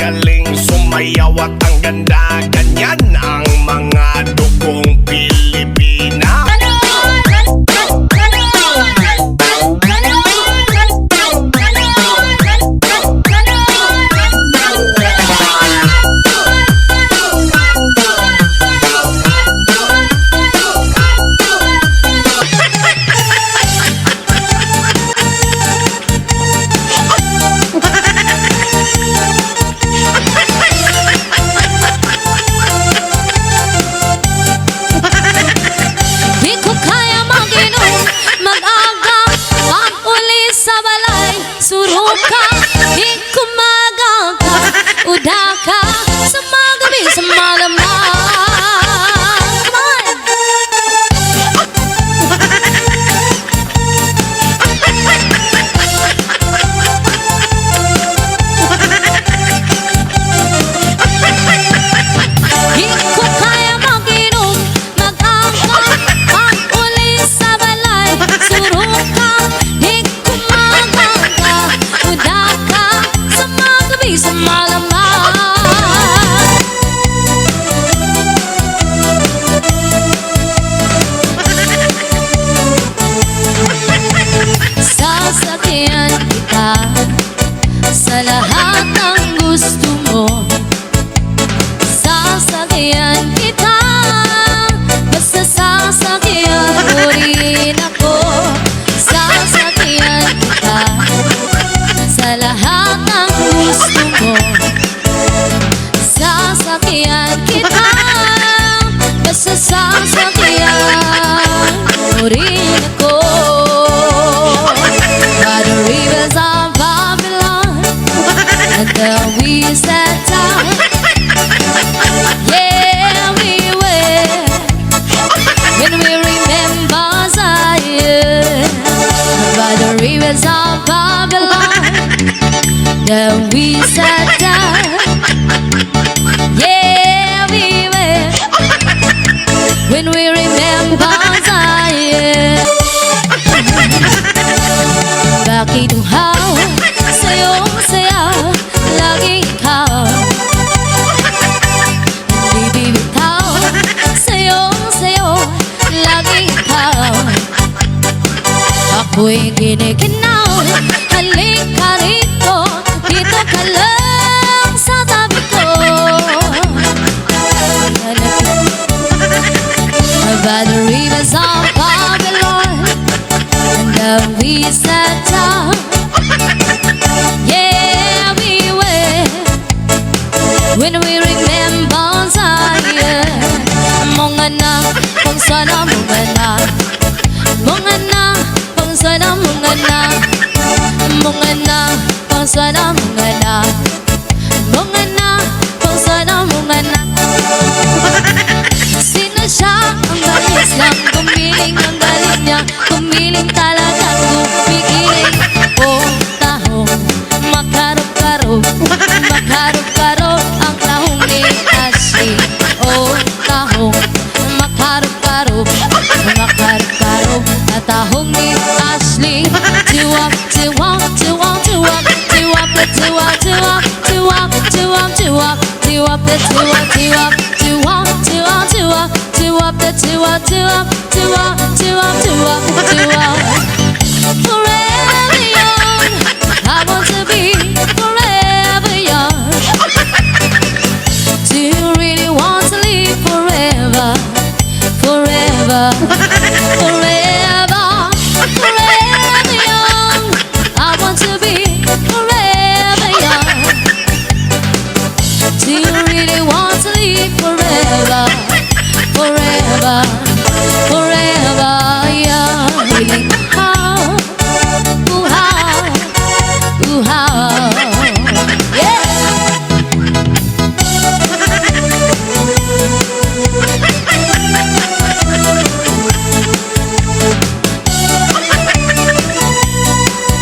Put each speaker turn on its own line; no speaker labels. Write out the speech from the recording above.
magaling sumayaw at ang ganda. Ganyan ang mga dugong Pilipina.
Sa lahat ng gusto mo, sasakyan kita. Basta sasakyan mo rin ako. Sasakyan kita sa lahat ng gusto mo. Sasakyan kita. Basta sasakyan mo rin ako. By the rivers of and then we sat down. Yeah, we were. When we remember Zion by the rivers of Babylon, then we sat down. Yeah, we were. When we remember Zion. Bakit uhaw sayong saya lagi ikaw, hindi bibitaw. Sayong-sayo lagi ikaw. Ako'y giniginaw. Halika rito, dito ka lang sa tabi ko. By the rivers of Babylon, and then we sat down. Yeah, we were. When we remember Zion. Mga na, kung sana mga na. Mga na, kung sana mga na. Mga na, kung sana mga na. Mga na, kung sana mga na. Sino siya? Ang galis lang. Gumiling ang galing niya. Gumiling talaga. Gumigiling. Oh, tahong makarop-karop. Makarop-karop ang tahong ni Ashley. Oh, tahong makarop-karop. Makarop-karop ang tahong ni Ashley. Tiwak, tiwak, tiwak, tiwak. Tiwak, tiwak, tiwak. Tiwak, tiwak, tiwak. Tiwak, tiwak, tiwak. Tiwak, tiwak, tiwak. Tiwak, tiwak, tiwak. Tiwak, tiwak, tiwak. Tiwak. Forever young, I want to be forever young. Do you really want to live forever? Forever, forever, forever young. I want to be forever young. Do you really want to live forever? Forever.